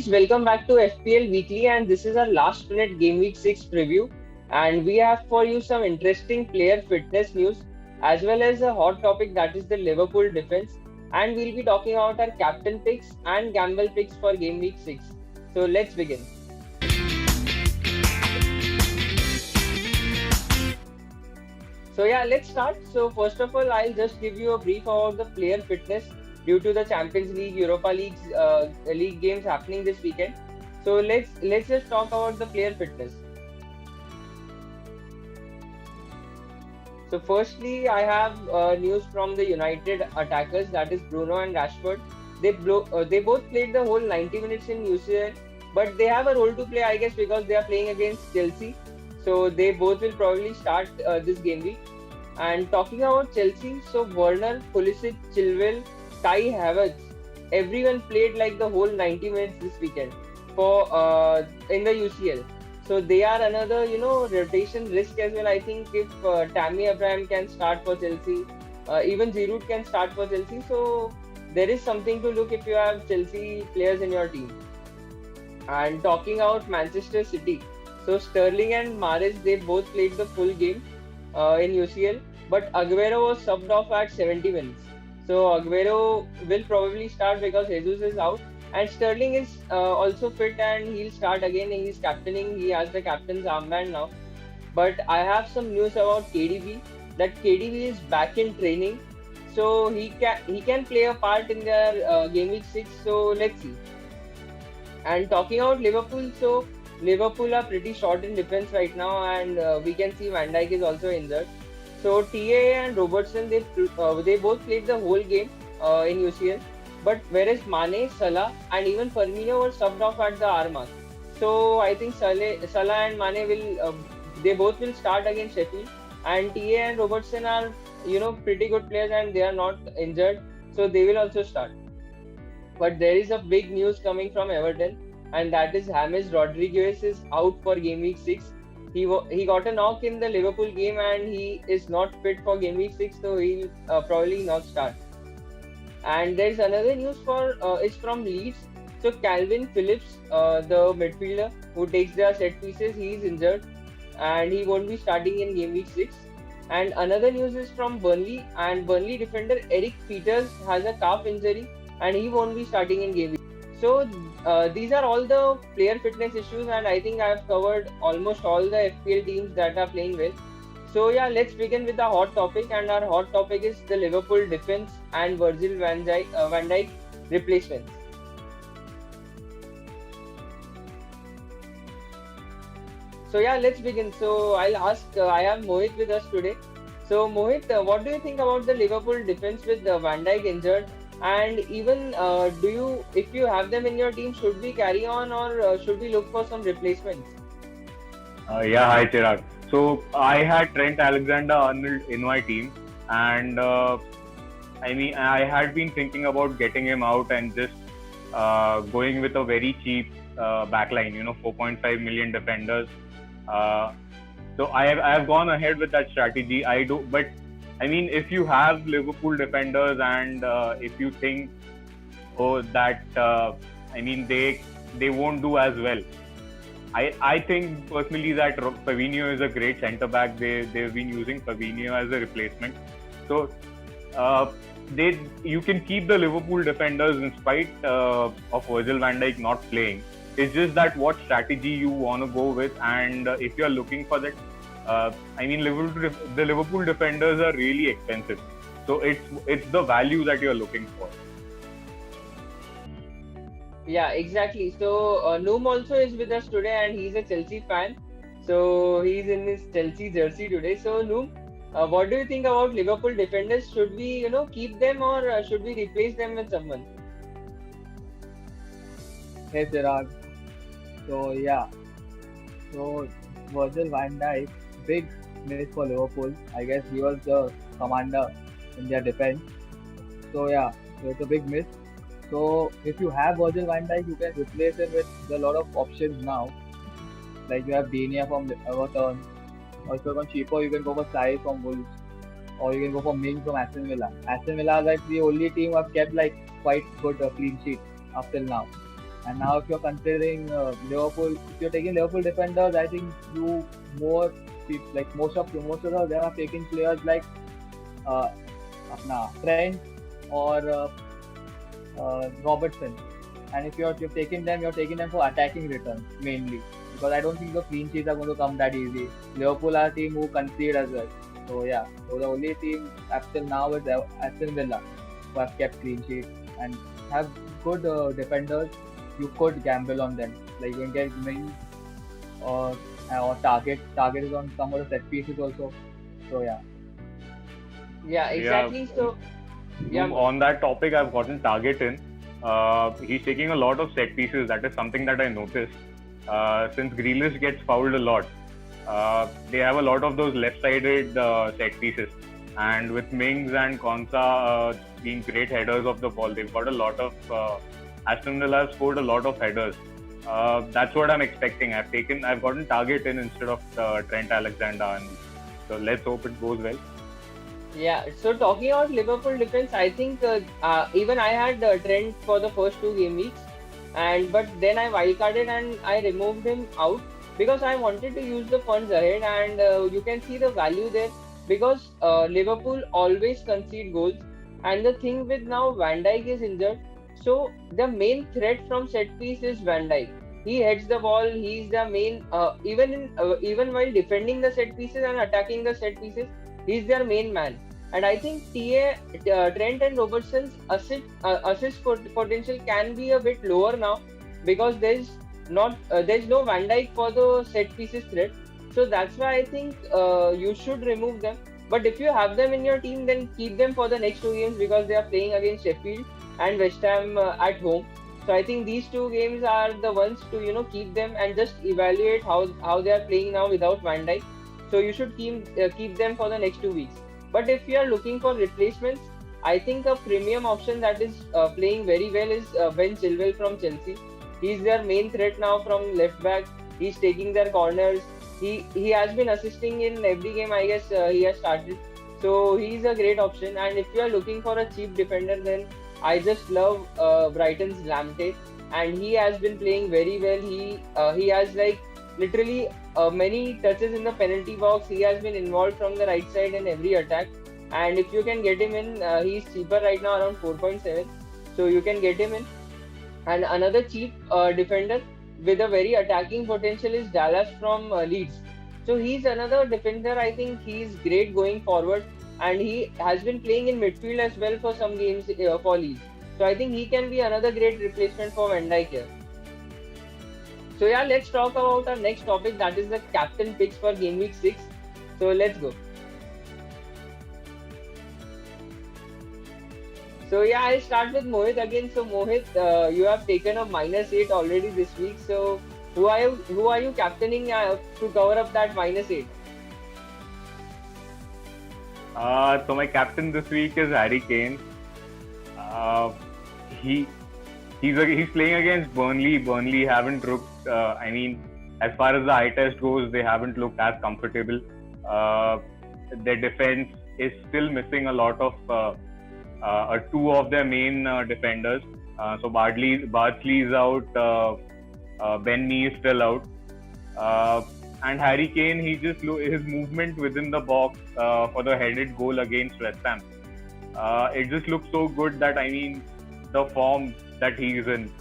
welcome back to FPL Weekly, and this is our last minute Game Week 6 preview. And we have for you some interesting player fitness news as well as a hot topic that is the Liverpool defense. And we'll be talking about our captain picks and gamble picks for Game Week 6. So let's begin. Let's start. So first of all, I'll just give you a brief about the player fitness due to the Champions League, Europa League games happening this weekend. So let's just talk about the player fitness. So firstly, I have news from the United attackers, that is Bruno and Rashford. They both played the whole 90 minutes in UCL, but they have a role to play, I guess, because they are playing against Chelsea. So they both will probably start this game week. And talking about Chelsea, so Werner, Pulisic, Chilwell, Kai Havertz, everyone played like the whole 90 minutes this weekend for in the UCL. So they are another, rotation risk as well. I think if Tammy Abraham can start for Chelsea, even Giroud can start for Chelsea. So there is something to look if you have Chelsea players in your team. And talking about Manchester City, so Sterling and Mahrez, they both played the full game in UCL, but Aguero was subbed off at 70 minutes. So Aguero will probably start because Jesus is out, and Sterling is also fit and he'll start again. He's captaining. He has the captain's armband now. But I have some news about KDB, that KDB is back in training, so he can play a part in their game week 6. So let's see. And talking about Liverpool, so Liverpool are pretty short in defense right now, and we can see Van Dijk is also injured. So TA and Robertson, they both played the whole game in UCL, but whereas Mane, Salah, and even Firmino were subbed off at the hour mark. So I think Salah and Mane they both will start against Sheffield, and TA and Robertson are pretty good players and they are not injured, so they will also start. But there is a big news coming from Everton, and that is James Rodriguez is out for game week 6. He got a knock in the Liverpool game and he is not fit for game week 6, so he'll probably not start. And there's another news it's from Leeds. So Calvin Phillips, the midfielder who takes their set pieces, he is injured and he won't be starting in game week 6. And another news is from Burnley, and Burnley defender Eric Peters has a calf injury and he won't be starting in game week. So these are all the player fitness issues, and I think I have covered almost all the FPL teams that are playing well. So let's begin with the hot topic, and our hot topic is the Liverpool defense and Virgil van Dijk replacements. So let's begin. So I'll ask. I have Mohit with us today. So Mohit, what do you think about the Liverpool defense with Van Dijk injured? And even if you have them in your team, should we carry on or should we look for some replacements? Hi Chirag. So I had Trent Alexander-Arnold in my team, and I had been thinking about getting him out and just going with a very cheap backline. 4.5 million defenders. So I have gone ahead with that strategy. But if you have Liverpool defenders and if you think, that they won't do as well. I think personally that Fabinho is a great centre back. They've been using Fabinho as a replacement. So you can keep the Liverpool defenders in spite of Virgil van Dijk not playing. It's just that what strategy you want to go with, and if you're looking for that, the Liverpool defenders are really expensive. So it's the value that you're looking for. Yeah, exactly. So Noom also is with us today, and he's a Chelsea fan. So he's in his Chelsea jersey today. So Noom, what do you think about Liverpool defenders? Should we, keep them or should we replace them with someone? Hey Chirag. So Virgil van Dijk, big miss for Liverpool. I guess he was the commander in their defense. So it's a big miss. So if you have Virgil van Dijk, you can replace him with a lot of options now. Like you have Dania from Everton, or if you're going cheaper, you can go for Sai from Wolves, or you can go for Ming from Aston Villa. Aston Villa is like the only team who have kept like quite good clean sheet up till now. And now if you're considering Liverpool, if you're taking Liverpool defenders, I think you more like most of them are taking players like uh, अपना Trent or Robertson. And if you're taking them for attacking returns mainly, because I don't think the clean sheets are going to come that easy. Liverpool are a team who concede as well. So yeah, so the only team up till now is Aston Villa, who have kept clean sheets and have good defenders. You could gamble on them, like you can get Mings or Target. Target is on some of the set pieces also. So yeah, Yeah, Yeah, exactly. So yeah, on that topic, I've gotten Target in. He's taking a lot of set pieces. That is something that I noticed. Since Grealish gets fouled a lot, they have a lot of those left-sided set pieces. And with Mings and Konsa being great headers of the ball, they've got a lot of. Aston Villa have scored a lot of headers. That's what I'm expecting. I've gotten Target in instead of Trent Alexander-Arnold. So let's hope it goes well. yeah. So talking about Liverpool defense, I think even I had Trent for the first two game weeks, and but then I wildcarded and I removed him out because I wanted to use the funds ahead, and you can see the value there because Liverpool always concede goals, and the thing with now Van Dijk is injured, so the main threat from set piece is Van Dijk. He heads the ball. He's the main. Even while defending the set pieces and attacking the set pieces, he's their main man. And I think Trent and Robertson's assist potential can be a bit lower now because there's no Van Dijk for the set pieces threat. So that's why I think you should remove them. But if you have them in your team, then keep them for the next two games because they are playing against Sheffield and West Ham at home. So I think these two games are the ones to keep them and just evaluate how they are playing now without Van Dijk. So you should keep them for the next 2 weeks. But if you are looking for replacements, I think a premium option that is playing very well is Ben Chilwell from Chelsea. He's their main threat now from left back. He's taking their corners. He has been assisting in every game. I guess he has started. So he's a great option. And if you are looking for a cheap defender, then I just love Brighton's Lamptey, and he has been playing very well. He has like literally many touches in the penalty box. He has been involved from the right side in every attack. And if you can get him in, he's cheaper right now around 4.7. So you can get him in. And another cheap defender with a very attacking potential is Dallas from Leeds. So he's another defender. I think he's great going forward, and he has been playing in midfield as well for some games for Leeds. So I think he can be another great replacement for Van Dijk here. So yeah, let's talk about our next topic, that is the captain picks for game week 6. So let's go. So yeah, I'll start with Mohit again. So Mohit, you have taken a -8 already this week. So who are you captaining to cover up that -8? So my captain this week is Harry Kane. He he's playing against Burnley. Burnley haven't looked. As far as the eye test goes, they haven't looked as comfortable. Their defense is still missing a lot of two of their main defenders. So Bardsley is out. Ben Mee is still out. And Harry Kane, his movement within the box for the headed goal against West Ham. It just looks so good that the form that he's in.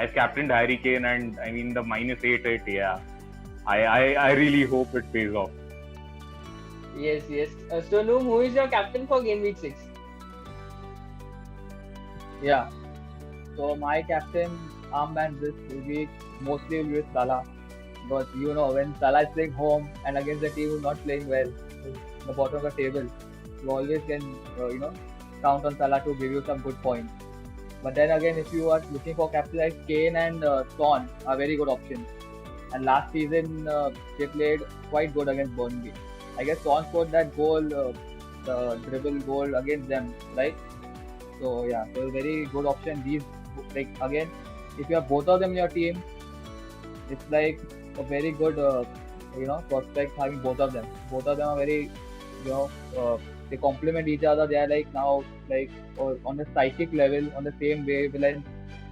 I've captained Harry Kane, and the -8, yeah. I really hope it pays off. Yes, yes. So Noom, who is your captain for game week 6? yeah. So my captain armband this week mostly will be with Salah. But when Salah is playing home and against a team who's not playing well, the bottom of the table, you always can count on Salah to give you some good points. But then again, if you are looking for captains like Kane and Son are very good options. And last season they played quite good against Burnley. I guess Son scored that goal, the dribble goal against them, right? So yeah, so a very good option. These again, if you have both of them in your team, it's like a very good prospect having both of them. Both of them are very they complement each other. They are like now on the psychic level on the same wavelength.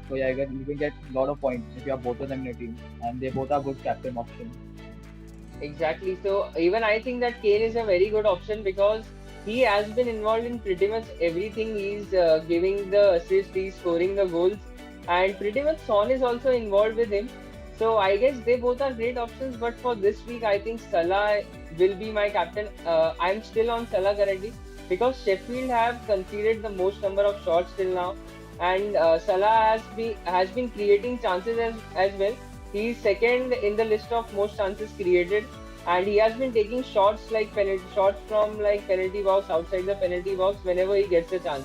So yeah, you can get a lot of points if you have both of them in your team, and they both are good captain options. Exactly. So even I think that Kane is a very good option because he has been involved in pretty much everything. He's giving the assist, he's scoring the goals, and pretty much Son is also involved with him. So I guess they both are great options. But for this week, I think Salah will be my captain. I'm still on Salah currently because Sheffield have conceded the most number of shots till now, and Salah has been creating chances as well. He's second in the list of most chances created, and he has been taking shots like penalty shots from like penalty box, outside the penalty box whenever he gets a chance.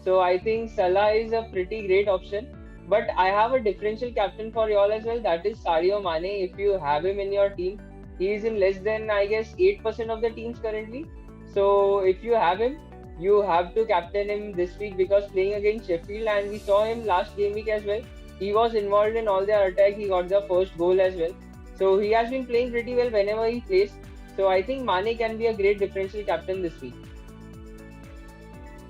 So I think Salah is a pretty great option. But I have a differential captain for y'all as well. That is Sadio Mane. If you have him in your team, he is in less than I guess 8% of the teams currently. So if you have him, you have to captain him this week because playing against Sheffield, and we saw him last game week as well. He was involved in all their attack. He got the first goal as well. So he has been playing pretty well whenever he plays. So I think Mane can be a great differential captain this week.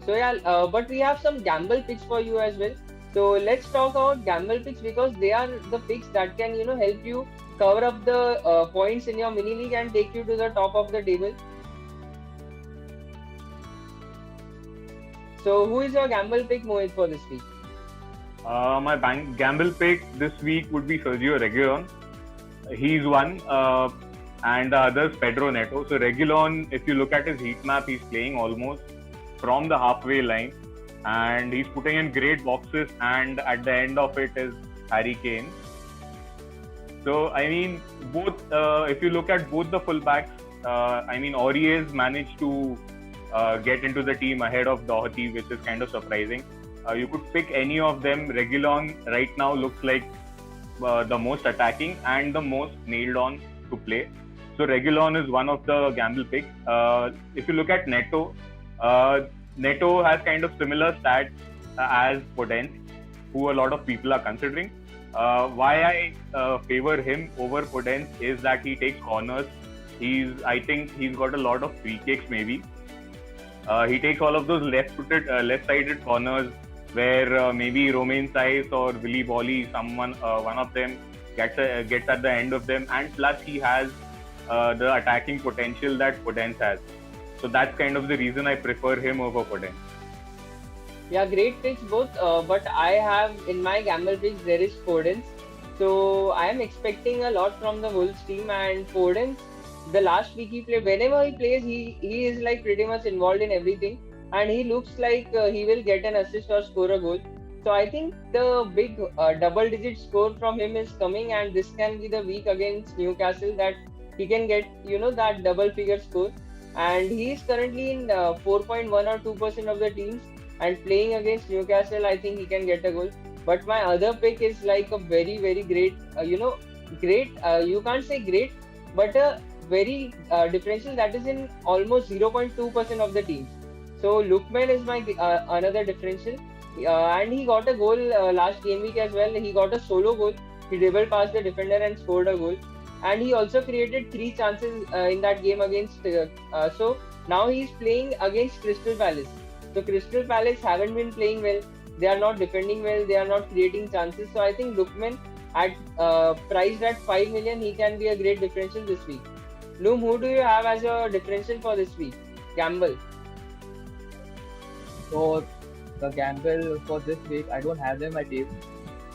So yeah, but we have some gamble picks for you as well. So let's talk about gamble picks because they are the picks that can help you cover up the points in your mini league and take you to the top of the table. So who is your gamble pick, Mohit, for this week? My gamble pick this week would be Sergio Reguilon. He's one, and the other is Pedro Neto. So Reguilon, if you look at his heat map, he's playing almost from the halfway line, and he's putting in great boxes, and at the end of it is Harry Kane. So I mean, both. If you look at both the fullbacks, I mean, Aurier's managed to get into the team ahead of Doherty, which is kind of surprising. You could pick any of them. Reguilon right now looks like the most attacking and the most nailed on to play. So Reguilon is one of the gamble picks. If you look at Neto, Neto has kind of similar stats as Podence, who a lot of people are considering. Why I favor him over Podence is that he takes corners. I think he's got a lot of free kicks maybe. He takes all of those left-sided corners where maybe Romain Saiz or Willy Bolly, one of them gets at the end of them, and plus he has the attacking potential that Podence has. So that's kind of the reason I prefer him over Podence. Yeah, great picks both. But I have in my gamble picks there is Podence. So I am expecting a lot from the Wolves team, and Podence, the last week he played, whenever he plays, he is like pretty much involved in everything, and he looks like he will get an assist or score a goal. So I think the big double-digit score from him is coming, and this can be the week against Newcastle that he can get that double-figure score. And he is currently in 4.1 or 2% of the teams, and playing against Newcastle, I think he can get a goal. But my other pick is like a very very great, great. You can't say great, but a very differential that is in almost 0.2% of the teams. So Lookman is my another differential, and he got a goal last game week as well. He got a solo goal. He dribbled past the defender and scored a goal, and he also created 3 chances in that game against. So now he's playing against Crystal Palace. So Crystal Palace haven't been playing well. They are not defending well. They are not creating chances. So I think Lookman at priced at 5 million, he can be a great differential this week. Loom, who do you have as a differential for this week? Gamble. So the gamble for this week, I don't have them in my team.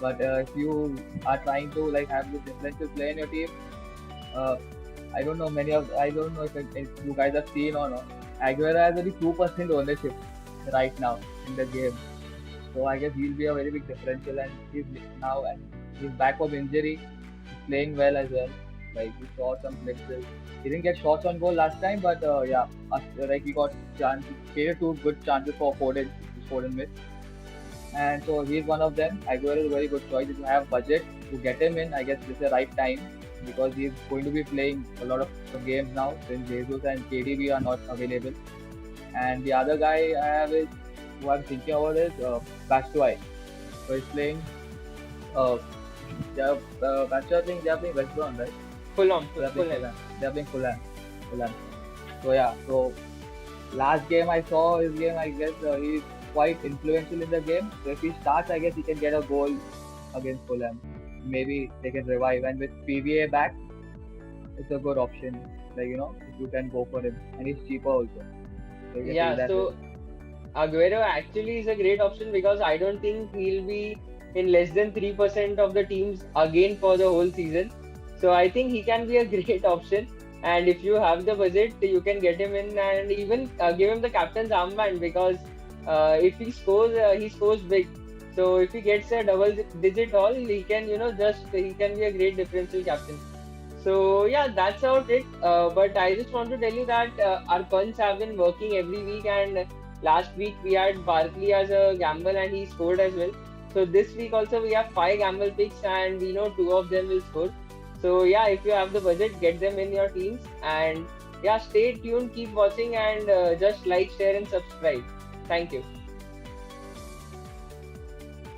But if you are trying to like have this differential play in your team, I don't know if you guys have seen or not. Aguero has only 2% ownership right now in the game. So I guess he'll be a very big differential, and he's back from injury. He's playing well as well. Like we saw some glimpses. He didn't get shots on goal last time, but he got created 2 good chances for Foden, which Foden missed. And so he's one of them. Aguero is a very good choice. If you have budget to get him in, I guess this is the right time because he's going to be playing a lot of games now since Jesus and KDB are not available. And the other guy I have is who I'm thinking about is Batshuayi. So he's playing. Batshuayi they are playing West Brom, right? Fulham. They are playing Fulham. So yeah. So last game I saw his game. I guess quite influential in the game. So if he starts, I guess he can get a goal against Fulham. Maybe they can revive, and with PVA back, it's a good option. Like if you can go for him, and he's cheaper also, so you can take Yeah, that so risk. Aguero actually is a great option because I don't think he'll be in less than 3% of the teams again for the whole season. So I think he can be a great option. And if you have the budget, you can get him in and even give him the captain's armband because if he scores big. So if he gets a double digit haul, he can, he can be a great differential captain. So yeah, that's about it. But I just want to tell you that our punts have been working every week, and last week we had Barkley as a gamble, and he scored as well. So this week also we have 5 gamble picks, and we know 2 of them will score. So yeah, if you have the budget, get them in your teams, and yeah, stay tuned, keep watching, and just like, share, and subscribe. Thank you.